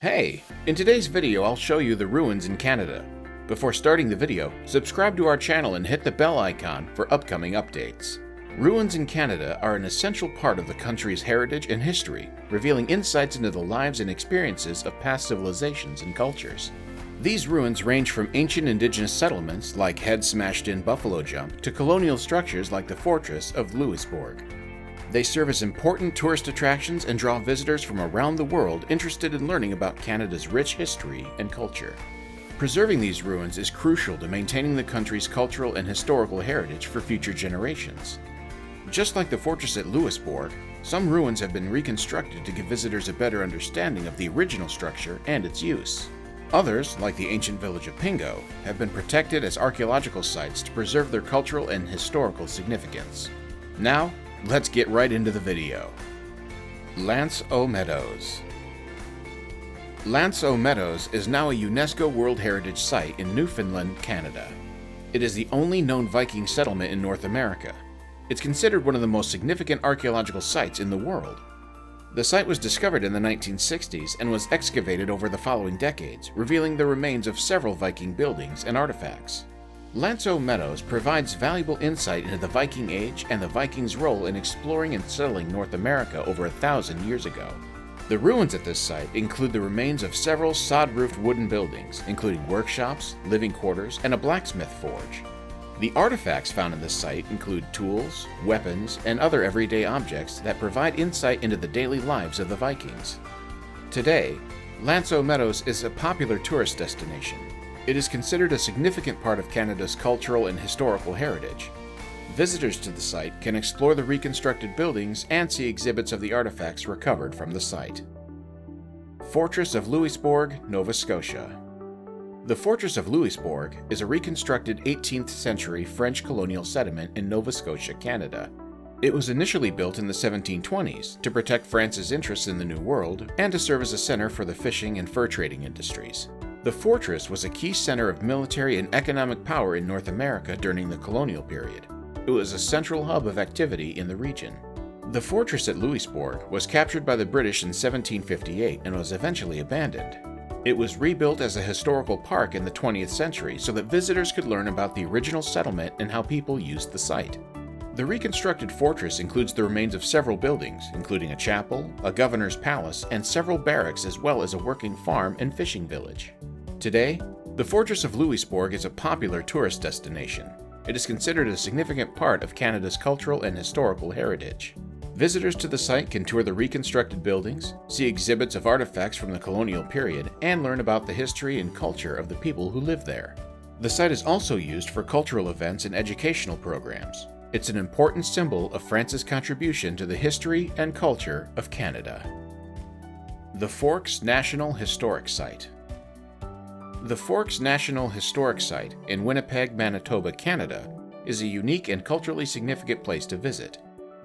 Hey! In today's video, I'll show you the ruins in Canada. Before starting the video, subscribe to our channel and hit the bell icon for upcoming updates. Ruins in Canada are an essential part of the country's heritage and history, revealing insights into the lives and experiences of past civilizations and cultures. These ruins range from ancient indigenous settlements like head-smashed-in Buffalo Jump to colonial structures like the fortress of Louisburg. They serve as important tourist attractions and draw visitors from around the world interested in learning about Canada's rich history and culture. Preserving these ruins is crucial to maintaining the country's cultural and historical heritage for future generations. Just like the fortress at Louisburg, some ruins have been reconstructed to give visitors a better understanding of the original structure and its use. Others, like the ancient village of Pingo, have been protected as archaeological sites to preserve their cultural and historical significance. Now, let's get right into the video. Lanso Meadows. Lanso Meadows is now a UNESCO World Heritage Site in Newfoundland, Canada. It is the only known Viking settlement in North America. It's considered one of the most significant archaeological sites in the world. The site was discovered in the 1960s and was excavated over the following decades, revealing the remains of several Viking buildings and artifacts. Lanso Meadows provides valuable insight into the Viking Age and the Vikings' role in exploring and settling North America over 1,000 years ago. The ruins at this site include the remains of several sod-roofed wooden buildings, including workshops, living quarters, and a blacksmith forge. The artifacts found in this site include tools, weapons, and other everyday objects that provide insight into the daily lives of the Vikings. Today, Lanso Meadows is a popular tourist destination. It is considered a significant part of Canada's cultural and historical heritage. Visitors to the site can explore the reconstructed buildings and see exhibits of the artifacts recovered from the site. Fortress of Louisburg, Nova Scotia. The Fortress of Louisburg is a reconstructed 18th century French colonial settlement in Nova Scotia, Canada. It was initially built in the 1720s to protect France's interests in the New World and to serve as a center for the fishing and fur trading industries. The fortress was a key center of military and economic power in North America during the colonial period. It was a central hub of activity in the region. The fortress at Louisburg was captured by the British in 1758 and was eventually abandoned. It was rebuilt as a historical park in the 20th century so that visitors could learn about the original settlement and how people used the site. The reconstructed fortress includes the remains of several buildings, including a chapel, a governor's palace, and several barracks, as well as a working farm and fishing village. Today, the Fortress of Louisburg is a popular tourist destination. It is considered a significant part of Canada's cultural and historical heritage. Visitors to the site can tour the reconstructed buildings, see exhibits of artifacts from the colonial period, and learn about the history and culture of the people who live there. The site is also used for cultural events and educational programs. It's an important symbol of France's contribution to the history and culture of Canada. The Forks National Historic Site. The Forks National Historic Site in Winnipeg, Manitoba, Canada, is a unique and culturally significant place to visit.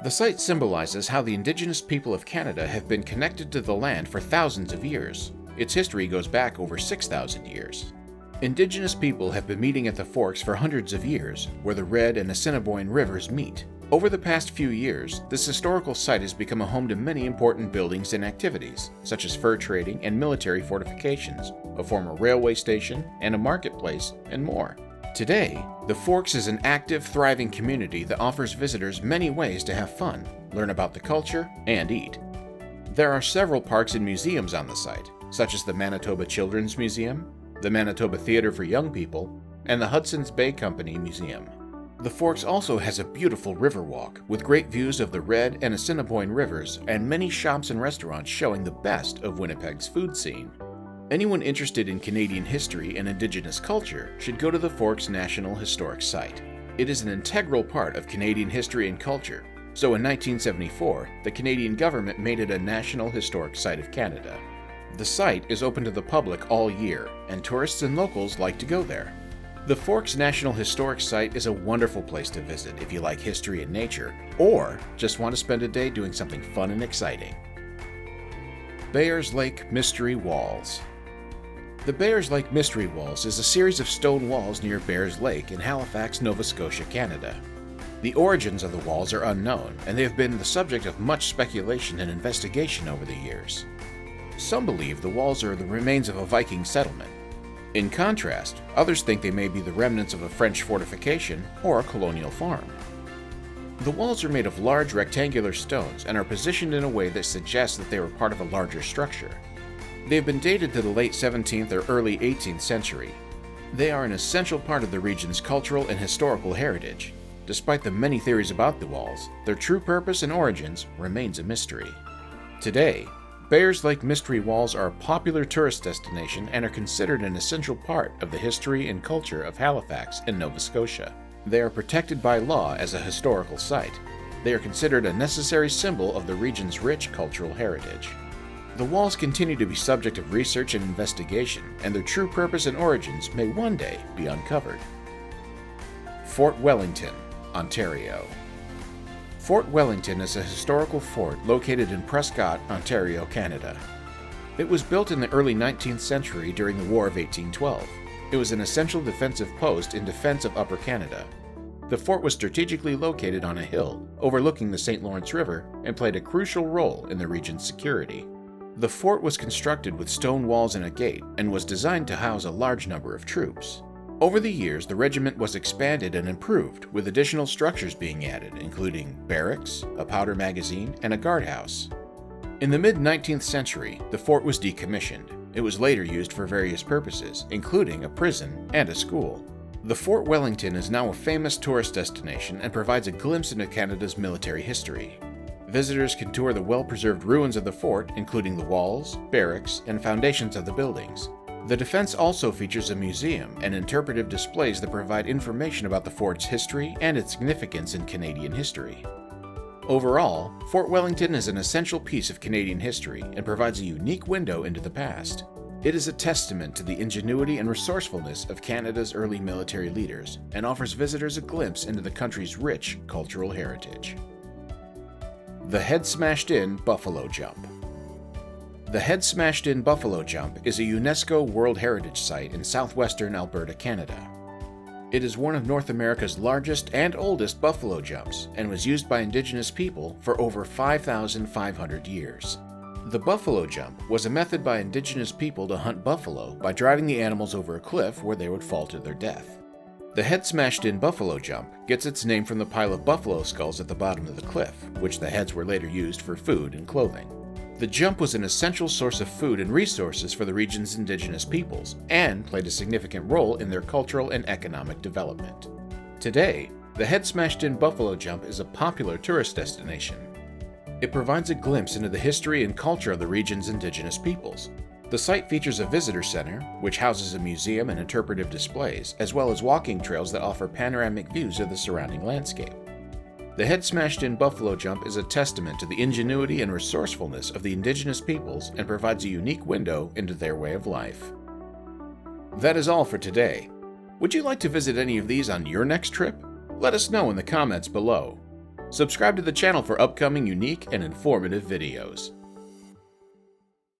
The site symbolizes how the Indigenous people of Canada have been connected to the land for thousands of years. Its history goes back over 6,000 years. Indigenous people have been meeting at the Forks for hundreds of years, where the Red and Assiniboine rivers meet. Over the past few years, this historical site has become a home to many important buildings and activities, such as fur trading and military fortifications, a former railway station, and a marketplace, and more. Today, the Forks is an active, thriving community that offers visitors many ways to have fun, learn about the culture, and eat. There are several parks and museums on the site, such as the Manitoba Children's Museum, the Manitoba Theatre for Young People, and the Hudson's Bay Company Museum. The Forks also has a beautiful river walk with great views of the Red and Assiniboine rivers and many shops and restaurants showing the best of Winnipeg's food scene. Anyone interested in Canadian history and Indigenous culture should go to the Forks National Historic Site. It is an integral part of Canadian history and culture, so in 1974, the Canadian government made it a National Historic Site of Canada. The site is open to the public all year, and tourists and locals like to go there. The Forks National Historic Site is a wonderful place to visit if you like history and nature, or just want to spend a day doing something fun and exciting. Bayers Lake Mystery Walls. The Bayers Lake Mystery Walls is a series of stone walls near Bayers Lake in Halifax, Nova Scotia, Canada. The origins of the walls are unknown, and they have been the subject of much speculation and investigation over the years. Some believe the walls are the remains of a Viking settlement. In contrast, others think they may be the remnants of a French fortification or a colonial farm. The walls are made of large rectangular stones and are positioned in a way that suggests that they were part of a larger structure. They have been dated to the late 17th or early 18th century. They are an essential part of the region's cultural and historical heritage. Despite the many theories about the walls, their true purpose and origins remains a mystery. Today, Bears Lake Mystery Walls are a popular tourist destination and are considered an essential part of the history and culture of Halifax and Nova Scotia. They are protected by law as a historical site. They are considered a necessary symbol of the region's rich cultural heritage. The walls continue to be subject of research and investigation, and their true purpose and origins may one day be uncovered. Fort Wellington, Ontario. Fort Wellington is a historical fort located in Prescott, Ontario, Canada. It was built in the early 19th century during the War of 1812. It was an essential defensive post in defense of Upper Canada. The fort was strategically located on a hill overlooking the St. Lawrence River and played a crucial role in the region's security. The fort was constructed with stone walls and a gate and was designed to house a large number of troops. Over the years, the regiment was expanded and improved, with additional structures being added, including barracks, a powder magazine, and a guardhouse. In the mid-19th century, the fort was decommissioned. It was later used for various purposes, including a prison and a school. The Fort Wellington is now a famous tourist destination and provides a glimpse into Canada's military history. Visitors can tour the well-preserved ruins of the fort, including the walls, barracks, and foundations of the buildings. The defense also features a museum and interpretive displays that provide information about the fort's history and its significance in Canadian history. Overall, Fort Wellington is an essential piece of Canadian history and provides a unique window into the past. It is a testament to the ingenuity and resourcefulness of Canada's early military leaders and offers visitors a glimpse into the country's rich cultural heritage. The Head Smashed In Buffalo Jump. The Head Smashed In Buffalo Jump is a UNESCO World Heritage Site in southwestern Alberta, Canada. It is one of North America's largest and oldest buffalo jumps and was used by Indigenous people for over 5,500 years. The buffalo jump was a method by Indigenous people to hunt buffalo by driving the animals over a cliff where they would fall to their death. The Head Smashed In Buffalo Jump gets its name from the pile of buffalo skulls at the bottom of the cliff, which the heads were later used for food and clothing. The jump was an essential source of food and resources for the region's Indigenous peoples, and played a significant role in their cultural and economic development. Today, the Head Smashed In Buffalo Jump is a popular tourist destination. It provides a glimpse into the history and culture of the region's Indigenous peoples. The site features a visitor center, which houses a museum and interpretive displays, as well as walking trails that offer panoramic views of the surrounding landscape. The Head Smashed In Buffalo Jump is a testament to the ingenuity and resourcefulness of the Indigenous peoples and provides a unique window into their way of life. That is all for today. Would you like to visit any of these on your next trip? Let us know in the comments below. Subscribe to the channel for upcoming unique and informative videos.